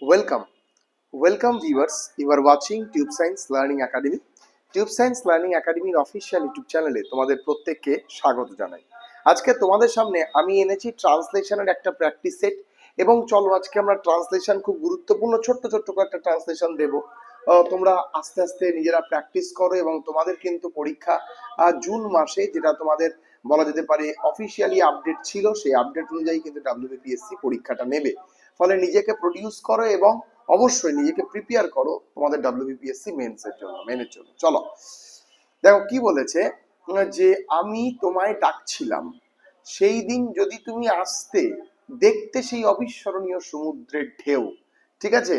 Welcome. Welcome viewers. You are watching Tube Science Learning Academy. Tube science learning একাডেমির official YouTube চ্যানেলে তোমাদের প্রত্যেককে স্বাগত জানাই। আজকে তোমাদের সামনে আমি এনেছি ট্রান্সলেশনের একটা প্র্যাকটিস সেট এবং চলো আজকে আমরা ট্রান্সলেশন খুব গুরুত্বপূর্ণ ছোট্ট ছোট্ট কয়েকটা ট্রান্সলেশন দেবো। তোমরা আস্তে আস্তে নিজেরা প্র্যাকটিস করো এবং তোমাদের কিন্তু পরীক্ষা জুন মাসে, যেটা তোমাদের বলা যেতে পারে অফিসিয়ালি আপডেট ছিল, সেই আপডেট অনুযায়ী কিন্তু ডাব্লিউবিপিএসসি পরীক্ষাটা নেবে। ফলে নিজেকে প্রডিউস করো এবং অবশ্যই নিজেকে প্রিপেয়ার করো তোমাদের ডাব্লিউবিপিএসসি মেনের জন্য। চলো দেখো কি বলেছে, যে আমি তোমায় ডাকছিলাম সেই দিন যদি তুমি আসতে, দেখতে সেই অবিস্মরণীয় সমুদ্রের ঢেউ। ঠিক আছে,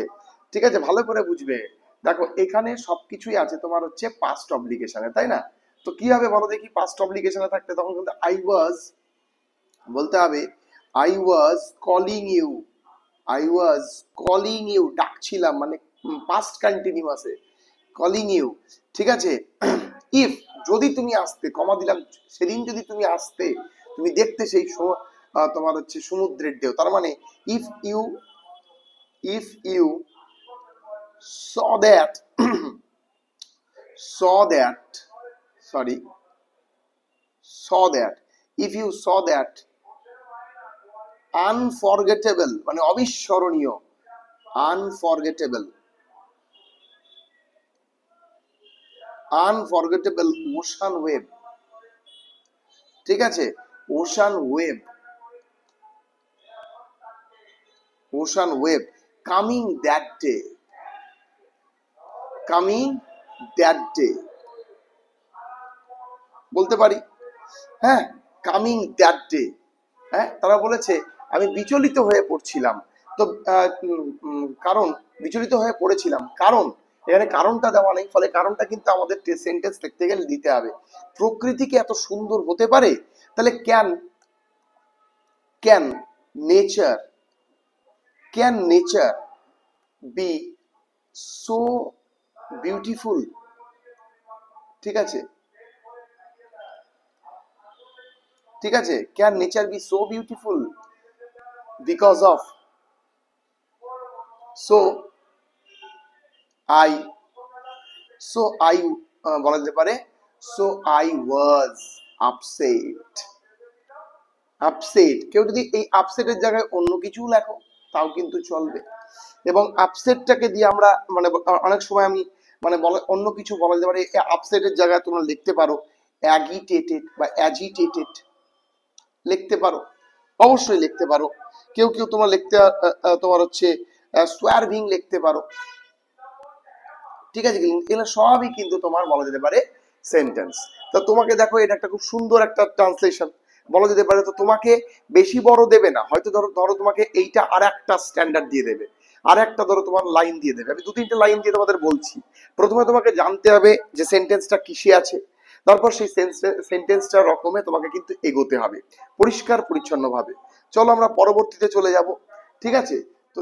ঠিক আছে, ভালো করে বুঝবে। দেখো এখানে সবকিছুই আছে তোমার হচ্ছে পাস্ট অব্লিগেশনে, তাই না? তো কি হবে বলো দেখি, পাস্ট অব্লিগেশনে থাকতে তখন কিন্তু আই ওয়াজ বলতে হবে, I was calling you, I was calling you, ডাকছিলাম, মানে পাস্ট কন্টিনিউয়াসে কলিং ইউ। ঠিক আছে, ইফ যদি তুমি আসতে, কমা দিলাম, সেদিন যদি তুমি আসতে, তুমি দেখতে সেই তোমার হচ্ছে সমুদ্রের ঢেউ। তার মানে if you, if you saw that saw that sorry saw that if you saw that unforgettable মানে অবিস্মরণীয়, unforgettable unforgettable ocean wave। ঠিক আছে, ocean wave, ocean wave coming that day, coming that day বলতে পারি। হ্যাঁ, কামিং দ্যাট ডে। হ্যাঁ, তারা বলেছে আমি বিচলিত হয়ে পড়ছিলাম। তো কারণ বিচলিত হয়ে পড়েছিলাম, কারণ এখানে কারণটা দেওয়া নেই, ফলে কারণটা কিন্তু আমাদের সেন্টেন্স লিখতে গেলে দিতে হবে। প্রকৃতি কি এত সুন্দর হতে পারে? তাহলে can, can nature, can nature be so beautiful. ঠিক আছে, ঠিক আছে, can nature be so beautiful because of, so I, so I বলা যেতে পারে so I was upset. Upset, কেউ যদি এই আপসেটের জায়গায় অন্য কিছু লেখো তাও কিন্তু চলবে। এবং আপসেটটাকে দিয়ে আমরা মানে অনেক সময় আমি মানে বলে অন্য কিছু বলা যেতে পারে, আপসেটের জায়গায় তোমরা লিখতে পারো অ্যাগিটেটেড বা অ্যাজিটেটেড, লিখতে পারো, অবশ্যই লিখতে পারো। কেউ কেউ তোমরা লিখতে তোমার হচ্ছে সোয়ারভিং লিখতে পারো। ঠিক আছে, এগুলো সবই কিন্তু তোমার বলা যেতে পারে সেন্টেন্স। তো তোমাকে দেখো, এটা একটা খুব সুন্দর একটা ট্রান্সলেশন বলা যেতে পারে। তো তোমাকে বেশি বড় দেবে না, হয়তো ধরো ধরো তোমাকে এইটা আর একটা স্ট্যান্ডার্ড দিয়ে দেবে, আর একটা ধরো তোমার লাইন দিয়ে দেবে। আমি দু তিনটে লাইন দিয়ে তোমাদের বলছি। প্রথমে তোমাকে জানতে হবে যে সেন্টেন্সটা কিসে আছে, তারপর সেই সেন্টেন্সটার রকমে তোমাকে কিন্তু এগোতে হবে পরিষ্কার পরিচ্ছন্ন ভাবে। চলো আমরা পরবর্তীতে চলে যাব। ঠিক আছে, তো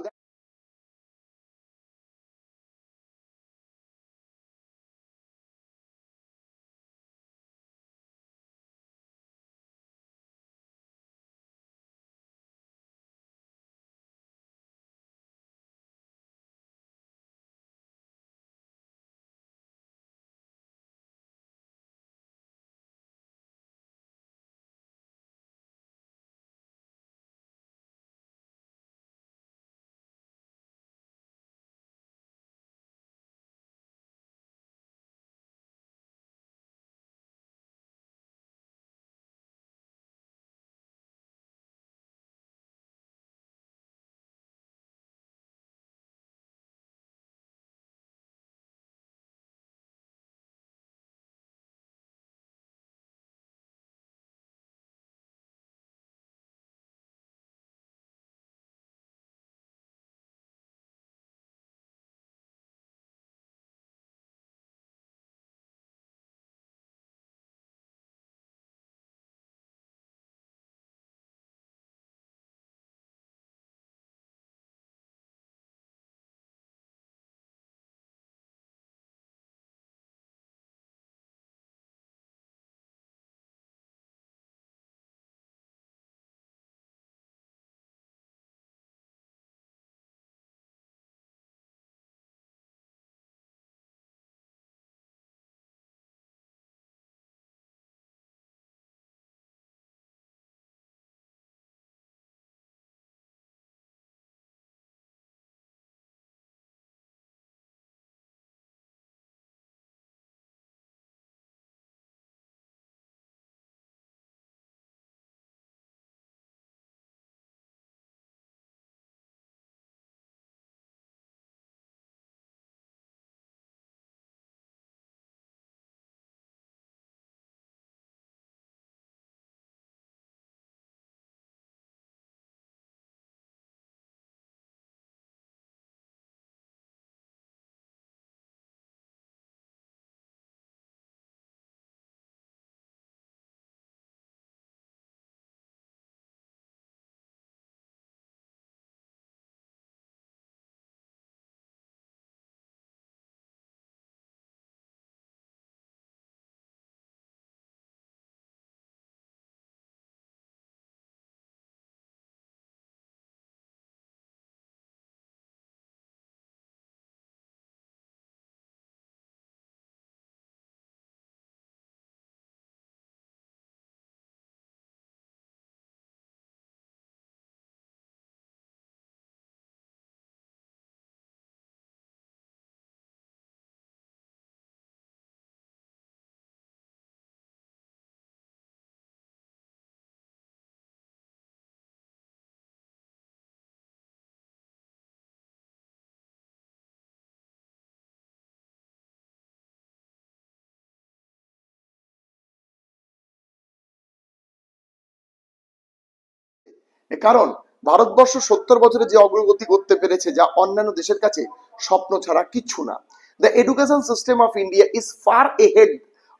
কারণ ভারতবর্ষ 70 বছরে যে অগ্রগতি করতে পেরেছে, যা অন্যান্য দেশের কাছে স্বপ্ন ছাড়া কিচ্ছু না। The education system of India is far ahead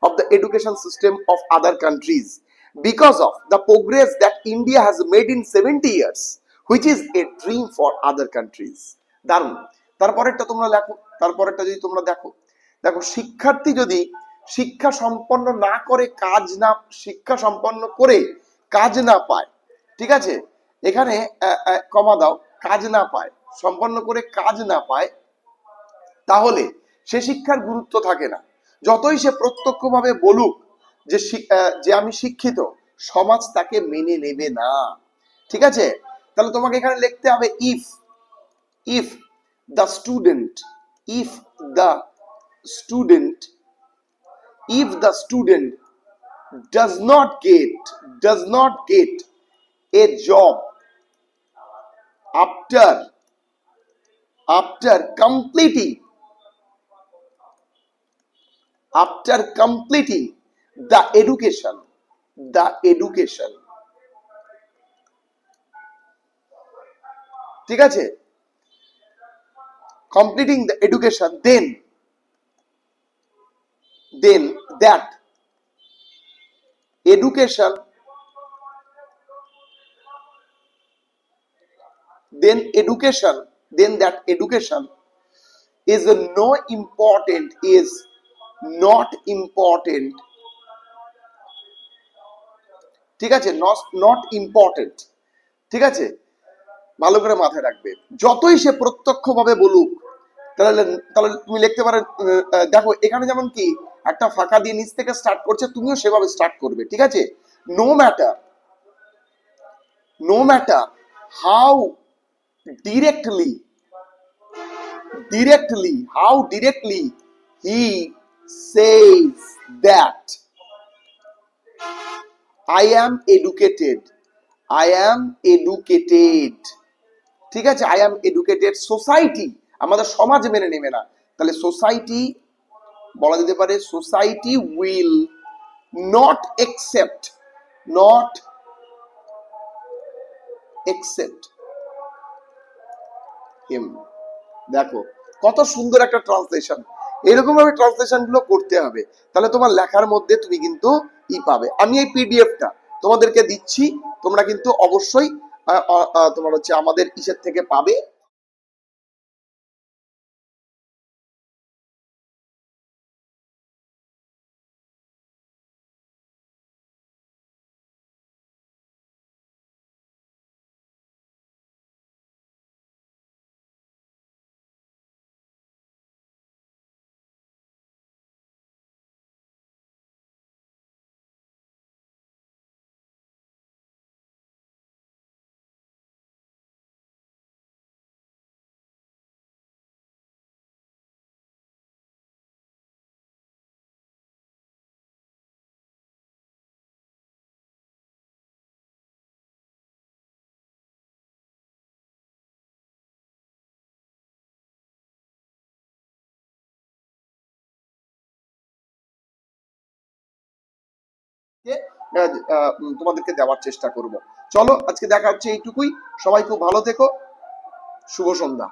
of the education system of other countries because of the progress that India has made in 70 years, which is a dream for other countries. দারুণ। তারপরেরটা তোমরা লেখো, তারপরেরটা যদি তোমরা দেখো, দেখো শিক্ষার্থী যদি শিক্ষা সম্পন্ন না করে কাজ না, শিক্ষা সম্পন্ন করে কাজ না পায়, ঠিক আছে, এখানে কমা দাও, কাজ না পায়, সম্পন্ন করে কাজ না পায়, তাহলে সে শিক্ষার গুরুত্ব থাকে না। যতই সে প্রত্যক্ষভাবে বলুক যে যে আমি শিক্ষিত, সমাজ তাকে মেনে নেবে না। ঠিক আছে, তাহলে তোমাকে এখানে লিখতে হবে if if the student if the student if the student does not get a job after completing the education ঠিক আছে, completing the education, then that education then that education is not important ঠিক আছে, not important। ঠিক আছে, ভালো করে মাথায় রাখবে। যতই সে প্রত্যক্ষভাবে বলুক, তাহলে তাহলে তুমি লিখতে পারো, দেখো এখানে যেমন কি একটা ফাঁকা দিয়ে নিচ থেকে স্টার্ট করছে, তুমিও সেভাবে স্টার্ট করবে। ঠিক আছে, no matter how directly he says that I am educated ঠিক আছে, I am educated, সোসাইটি, আমাদের সমাজ মেনে নেবে না, তাহলে সোসাইটি বলা যেতে পারে society will not accept him। দেখো কত সুন্দর একটা ট্রান্সলেশন। এরকম ভাবে ট্রান্সলেশন গুলো করতে হবে, তাহলে তোমার লেখার মধ্যে তুমি কিন্তু পাবে। আমি এই পিডিএফটা তোমাদেরকে দিচ্ছি, তোমরা কিন্তু অবশ্যই তোমার হচ্ছে আমাদের ইসের থেকে পাবে। তোমাদেরকে দেওয়ার চেষ্টা করব। চলো আজকে দেখা হচ্ছে এইটুকুই। সবাই খুব ভালো থেকো, শুভ সন্ধ্যা।